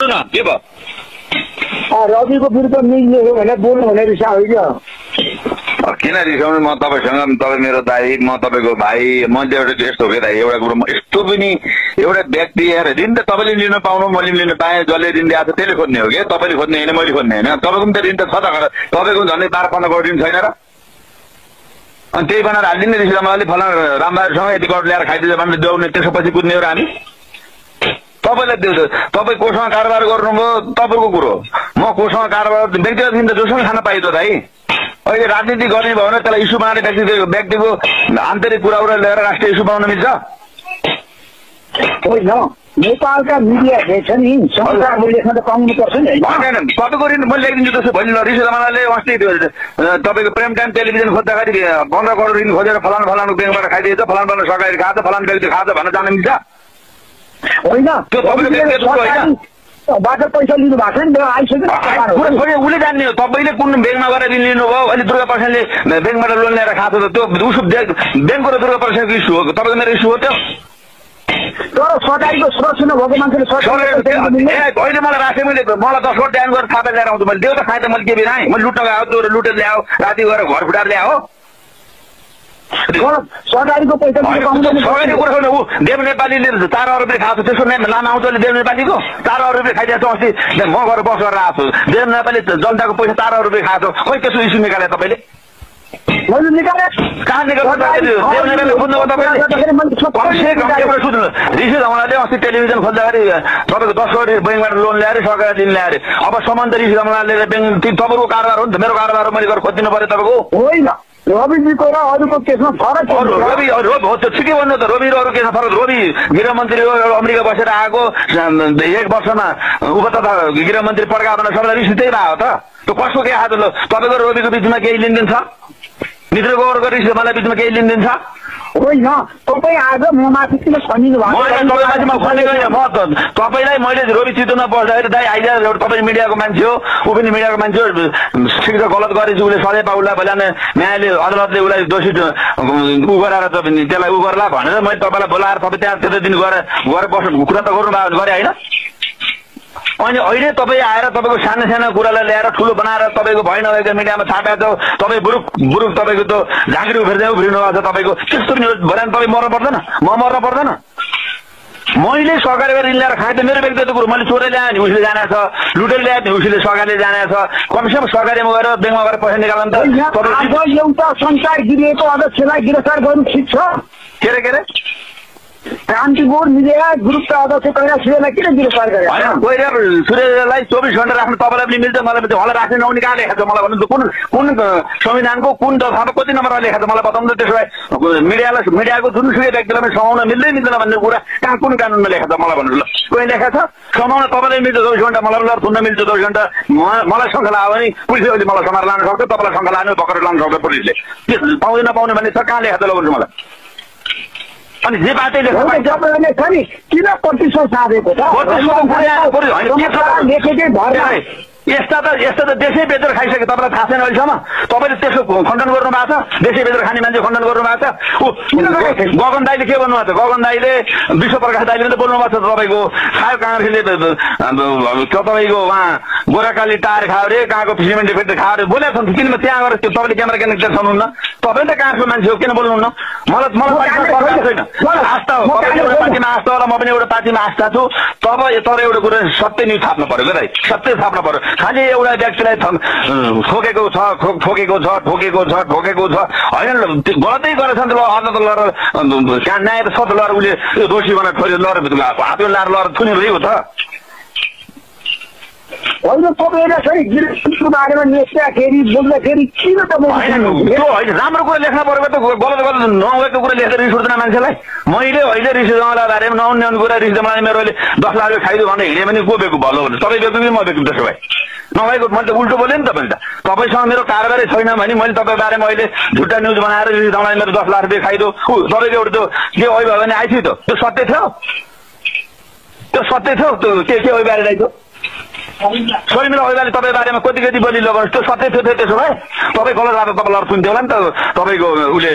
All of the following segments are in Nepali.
भन्नु न के भयो रविको विरुद्ध मिल्ने हो भने बोल्नु भने रिसा हो क्या किन रिसाउनु म तपाईसँग तपाईँ मेरो दाइ म तपाईँको भाइ म एउटा यस्तो हो क्या दाइ एउटा कुरो यस्तो पनि एउटा व्यक्ति हेर ऋण त तपाईँले लिन पाउनु मैले लिन पाएँ जसले ऋण ल्याएको छ त्यसले खोज्ने हो क्या तपाईँले खोज्ने होइन मैले खोज्ने होइन तपाईँको पनि त ऋण त छ त तपाईँको झन्डै 12-15 करोड ऋण छैन र अनि त्यही बनाएर हालिदिने रिसिदा मलाई फलाना रामबहादुरसँग यति करोड ल्याएर खाइदिन्छ भने देउने त्यसपछि कुद्ने हो र हामी तपाईँलाई दिउँछ तपाईँ कोसँग कारोबार गर्नुभयो तपाईँको कुरो म कोसँग कारोबार व्यक्तिगत दिन त जोसँग खान पाइयो दाइ अहिले राजनीति गर्ने भयो भने त्यसलाई इस्यु बनाएर व्यक्तिको आन्तरिक कुराहरू लिएर राष्ट्रिय इस्यु बनाउन मिल्छ होइन नेपालका मिडियाले छ नि संसारले लेख्न त पाउनुपर्छ नि होइन तपाईँको ऋण मैले लेखिदिन्छु त्यसो भोलि ऋषि जमानाले अस्ति तपाईँको प्रेम टाइम टेलिभिजन खोज्दाखेरि 15 करोड ऋण खोजेर फलानु फलानु ब्याङ्कबाट खाइदिएछ फलानु फलानु सरकारी खान्छ फलानु व्यक्ति खान्छ भन्न जान मिल्छ होइन त्यो तपाईँको होइन बाटो पैसा लिनु भएको नि आइसक्यो उसले जान्ने हो तपाईँले कुन ब्याङ्कमा गएर ऋण लिनुभयो अहिले दुर्गा प्रसादले ब्याङ्कबाट लोन ल्याएर खाएको त त्यो उसो ब्याङ्कको र दुर्गा प्रसादको इस्यु हो तपाईँको मेरो इस्यु हो त्यो तर सरकारीको सुरक्षा नभएको मान्छेले अहिले मलाई राखेँ मैले मलाई 10 करोड ड्यान गरेर खाता ल्याएर आउँछु मैले देऊ त खाएँ त मैले के बिना मैले लुट्न गएको त्यो लुटेर ल्याऊ राति गएर घर फुटाएर ल्याऊ सरकारीको पैसा सरकारी कुरा ऊ देव नेपालीले 4 अरब रुपियाँ खाएको त्यसको नाम आउँछ अहिले देव नेपालीको 4 अरब रुपियाँ खाइदिएको छ अस्ति म गएर बस गरेर आएको छु देव नेपाली जनताको पैसा 4 अरब रुपियाँ खाएको छ खोइ त्यसो इस्यु निकाले तपाईँले मैले निकाले कहाँ निकाल्नु देव नेपाली खोज्नुभयो तपाईँले ऋषि धमलाले अस्ति टेलिभिजन खोज्दाखेरि तपाईँको 10 करोड ब्याङ्कबाट लोन ल्याएर सरकारले ऋण ल्याएर अब सम्बन्ध ऋषि धमलाले ब्याङ्क तपाईँको कारोबार हो नि त मेरो कारोबार मैले गएर खोजिदिनु पर्यो तपाईँको होइन रविजीको र अरूको केसमा फरक रवि ठिकै भन्नु त रवि र अरू केसमा फरक रवि गृहमन्त्री हो अमेरिका बसेर आएको 1 वर्षमा उप तथा गृहमन्त्री पड्का भनेर सबैलाई रिस त्यही भयो त त्यो कसको के खाँदो तपाईँको रविको बिचमा केही लेनदेन छ मित्रको अरूको रिस मलाई बिचमा केही लेनदेन छ होइन तपाईँ आज म माथि किन खनिनु भएको तपाईँलाई मैले रवि चितवनमा बस्दाखेरि दाइ आइदिएर तपाईँ मिडियाको मान्छे हो ऊ पनि मिडियाको मान्छे हो ठिक छ गलत गरेपछि उसले सधैँ पाउला पहिला न्यायले अदालतले उसलाई दोषी ऊ गराएर त्यसलाई ऊ गर्ला भनेर मैले तपाईँलाई बोलाएर तपाईँ त्यहाँ त्यति दिन गएर बस्नु कुरा त गर्नुभयो भने गरे होइन अनि अहिले तपाईँ आएर तपाईँको सानो सानो कुरालाई ल्याएर ठुलो बनाएर तपाईँको भइ नभएको मिडियामा छापेको छ तपाईँ बुरुक तपाईँको त्यो झाँक्री उफ्रिनु भएको छ तपाईँको त्यस्तो भएर तपाईँ मर्नु पर्दैन म मर्न पर्दैन मैले सरकारी ऋण ल्याएर खाएँ त मेरो व्यक्तिगत कुरो मैले चोरेर ल्याएँ नि उसले जाने छ लुटेर ल्याएँ नि उसले सरकारले जाने छ कमसेकम सरकारीमा गएर ब्याङ्कमा गएर पैसा निकाल्नु त एउटा संसार गिरिएको अध्यक्षलाई गिरफ्तार गर्नु ठिक छ के अरे क्रान्तिपुर मिडिया ग्रुपका अध्यक्ष कैलाश सूर्यलाई किन गिरफ्तार गरे होइन सूर्यलाई 24 घण्टा राख्नु तपाईँलाई पनि मिल्छ मलाई पनि मलाई राख्ने नहुने कहाँ लेखेको छ मलाई भन्नु कुन संविधानको कुन दफामा कति नम्बरमा लेखेको छ मलाई बताउनु त त्यसो भए मिडियाको जुनसुकै व्यक्तिलाई पनि समाउन मिल्दैन भन्ने कुरा कहाँ कुन कानुनमा लेखेको छ मलाई भन्नु ल कोही लेखेको छ समाउन तपाईँलाई मिल्छ 24 घण्टा मलाई पनि थुन्न मिल्छ 24 घण्टा मलाई शङ्का लाग्यो भने पुलिसले अहिले मलाई समाएर लान सक्छ तपाईँलाई शङ्का लाग्ने पक्रेर लान सक्छ पुलिसले पाउँदै नपाउने भन्ने छ कहाँ लेखेको छ ल भन्नु मलाई अनि जे बाटैले किन प्रतिशत साधेको यस्ता त देशै बेचेर खाइसक्यो तपाईँलाई थाहा छैन अहिलेसम्म तपाईँले त्यसको खण्डन गर्नु भएको छ देशै बेचेर खाने मान्छे खण्डन गर्नु भएको छ गगन दाईले के भन्नुभएको छ गगन दाईले विश्व प्रकाश दाईले त बोल्नु भएको छ तपाईँको खायो काङ्ग्रेसले तपाईँको उहाँ गोराकाली टायर खायो अरे कहाँको सिमेन्ट फेरि खायो अरे बोलेको छ किन त्यहाँ गएर त्यो तपाईँले क्यामेरा क्यानेक्टर छाउनुहुन्न तपाईँ त काङ्ग्रेसको मान्छे हो किन बोल्नुहुन्न मलाई छैन आस्था हो एउटा पार्टीमा आस्था होला म पनि एउटा पार्टीमा आस्था छु तर एउटा कुरा सत्य न्युज छाप्नु पर्यो क्या दाइ सत्य छाप्नु पर्यो खालि एउटा व्यक्तिलाई ठोकेको छ होइन गलतै गरेछ नि त अदालत लगेर न्याय त सत लगेर उसले दोषी बनाएर छोरी लगेर हातमा लाएर लगेर थुनेर हो त होइन तपाईँले गिरफ्तारको बारेमा लेख्दाखेरि बोल्दाखेरि किन तपाईँ होइन राम्रो कुरा लेख्न परेको त गलत नभएको कुरा लेखेर रिस उठ्दैन मान्छेलाई मैले अहिले रिस जमालाई बारेमा नहुने कुरा रिस जमालाई मेरो अहिले 10 लाख खाइदियो भने हिँड्यो भने को बेको भलो भने तपाईँ बेको कि म बेको त्यसो भए नभएको मैले त उल्टो बोलेँ नि तपाईँले त तपाईँसँग मेरो कारोबारै छैन भने मैले तपाईँ बारेमा अहिले झुट्टा न्युज बनाएर रिस जमालाई मेरो 10 लाख रुपियाँ खाइदियो तपाईँको एउटा त्यो के होइ भयो भने आइथ्यो त त्यो सत्य थियो त्यो के होइ बारे आइथ्यो शर्मिला ओइलाले तपाईँ बारेमा कति बोलिलो गर्छ त्यो सत्य थियो त्यसो भए तपाईँ गलत आएको तपाईँलाई थुन्थ्यो होला नि त तपाईँको उसले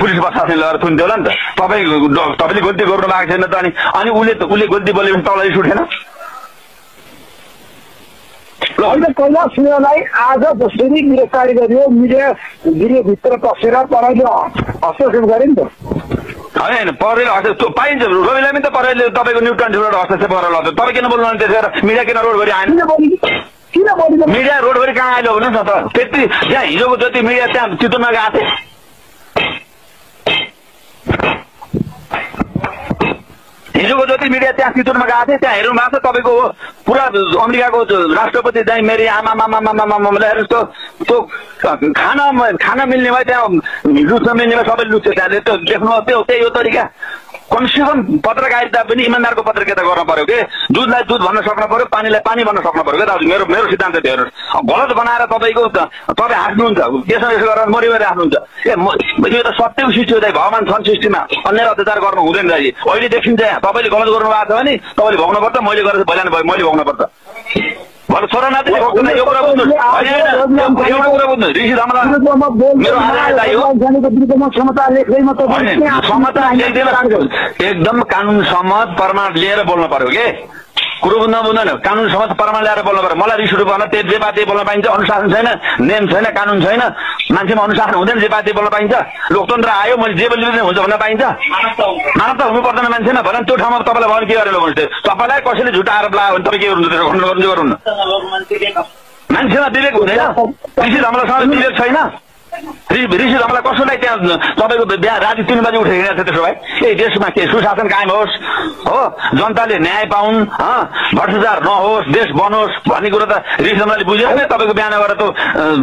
पुलिस प्रशासनले लगेर थुन्थ्यो होला नि त तपाईँले गल्ती गर्नु भएको छैन त अनि उसले गल्ती बोलेपछि तपाईँलाई रिस उठेन अहिले कैलाश सिंहलाई आज जसरी गिरफ्तारी गरियो मिडिया गृहभित्र पसेर तपाईँले हस्तक्षेप गरे नि त होइन परेल हस्तक्षेप पाइन्छ रोइलाई पनि त परेलले तपाईँको न्युज 24 हस्तक्षेप गरेर लग्यो तपाईँ किन बोल्नु त्यसो मिडिया किन रोडभरि आएन मिडिया रोडभरि कहाँ आइलो भन्नुहोस् न त त्यति त्यहाँ हिजोको जति मिडिया त्यहाँ चितवनमा गएको थियो हिजोको जति मिडिया त्यहाँ चितवनमा गएको थियो त्यहाँ हेर्नु भएको छ तपाईँको पुरा अमेरिकाको राष्ट्रपति चाहिँ मेरी आमा त्यो खाना मिल्ने भयो त्यहाँ लुच्न मिल्ने भयो सबै लुच्छ त्यहाँ देख्नु त्यो त्यही हो तरिका कमसेकम पत्रकारिता पनि इमान्दारको पत्रकारिता गर्न पर्यो के दुधलाई दुध भन्न सक्नु पर्यो पानीलाई पानी भन्न सक्नु पर्यो क्या दाजु मेरो सिद्धान्त थियो हेर्नुहोस् गलत बनाएर तपाईँको तपाईँ हाँस्नुहुन्छ यसो यसो गरेर मरिमरि हाँस्नुहुन्छ यो त सत्यको सृष्टि हो भगवान छन् सृष्टिमा अन्य अत्याचार गर्नु हुँदैन दाजु अहिले देखिन्छ यहाँ तपाईँले गलत गर्नु भएको छ भने तपाईँले भोग्नुपर्छ मैले गरेर भइलानु भयो मैले भोग्नुपर्छ भरे छोरा नातिले भोग्दैन यो कुरा बुझ्नु एउटा कुरा बुझ्नु ऋषि धमला मेरो क्षमता एकदम कानुन सम्मत प्रमाण लिएर बोल्नु पर्यो के कुरो बुझ्न बुझ्दैन कानुन सम्मत प्रमाण ल्याएर बोल्नु पर्यो मलाई रिस उठ्नु पर्न जे पाते बोल्न पाइन्छ अनुशासन छैन नियम छैन कानुन छैन मान्छेमा अनुशासन हुँदैन जे पाते बोल्न पाइन्छ लोकतन्त्र आयो मैले जे बोल्नु हुन्छ भन्न पाइन्छ मानव त हुनु पर्दैन मान्छेमा भन त्यो ठाउँमा तपाईँलाई भयो के गरेर भन्नुहोस् तपाईँलाई कसैले झुटा आरोप लगायो भने तपाईँ के गर्नुहुन्छ त्यसो खण्ड गर्नु गर्नु मान्छेमा विवेक हुँदैन ऋषि धमलासँग विवेक छैन ऋषि धमला कसैलाई त्यहाँ तपाईँको बिहा राति 3 बजी उठेर हिँडेको छ त्यसो भए देशमा के सुशासन कायम होस् हो जनताले न्याय पाउन् भ्रष्टाचार नहोस् देश बनोस् भन्ने कुरो त ऋषि धमलाले बुझेर नै तपाईँको बिहान गरेर त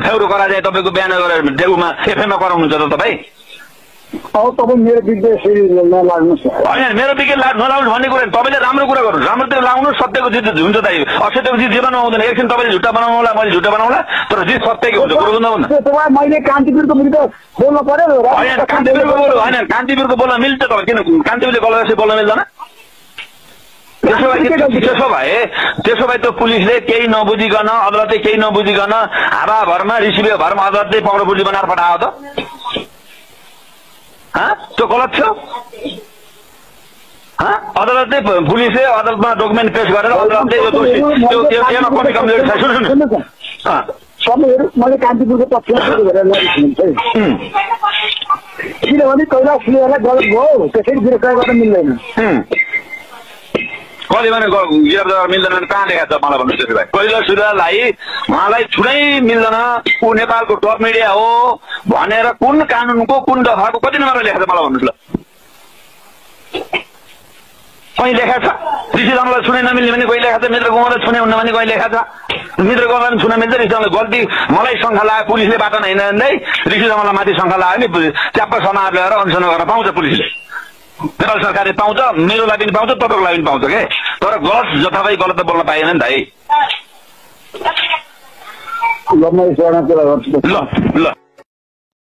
फेउरो गरा जाए तपाईँको बिहान गरेर डेउमा एफएममा कराउनुहुन्छ त तपाईँ तपाईँ मेरो विदेश नलाग्नुहोस् होइन मेरो विकेट नलाउनु भन्ने कुरा तपाईँले राम्रो कुरा गर्नु राम्रोतिर लाउनु सत्यको जित हुन्छ त असत्यको जित जीवनमा आउँदैन एकछिन तपाईँले झुट्टा बनाउनुला मैले झुट्टा बनाउला तर जित सत्यको हुन्छ कुरो बुझ्नु मैले कान्तिपुरको विरुद्ध बोल्नु पर्यो होइन कान्तिपुरको बोल्न मिल्छ तपाईँ किन कान्तिपुरले गलत बोल्न मिल्दैन त्यसो भए त्यो पुलिसले केही नबुझिकन अदालतले केही नबुझिकन हावाभरमा ऋषिले भरमा अदालतले पक्रो पुली बनाएर पठायो त त्यो गलत थियो अदालतले पुलिसले अदालतमा डकुमेन्ट पेश गरेर अदालतले यो दोषी सबैहरू मैले कान्तिपुरको पक्षमा किनभने कैलाश सिंहलाई गलत भयो त्यसरी गिरफ्तार गर्न मिल्दैन कहिले भने गिरफ्तार मिल्दैन भने कहाँ लेखा छ मलाई भन्नु त्यसो भए कैलाश सिंहलाई उहाँलाई छुनै मिल्दैन ऊ नेपालको टप मिडिया हो भनेर कुन कानुनको कुन दफाको कति नम्बर लेखा छ मलाई भन्नुहोस् ल कहीँ लेखा छ ऋषि धमलालाई छुनै नमिल्ने भने कोही लेखा छ मित्र गोमालाई छुनै हुन्न भने कोही लेखा छ मित्र गोमालाई छुन मिल्छ ऋषि धमला गल्ती मलाई शङ्का लाग्यो पुलिसले बाटो हिँड्दै ऋषि धमला माथि शङ्का लाग्यो नि च्याप्प समाज ल्याएर अनुसन्धान गर्न पाउँछ पुलिसले नेपाल सरकारले पाउँछ मेरो लागि पनि पाउँछ तपाईँको लागि पनि पाउँछ के तर गलत जथाभावी गलत त बोल्न पाइएन नि त है ल ल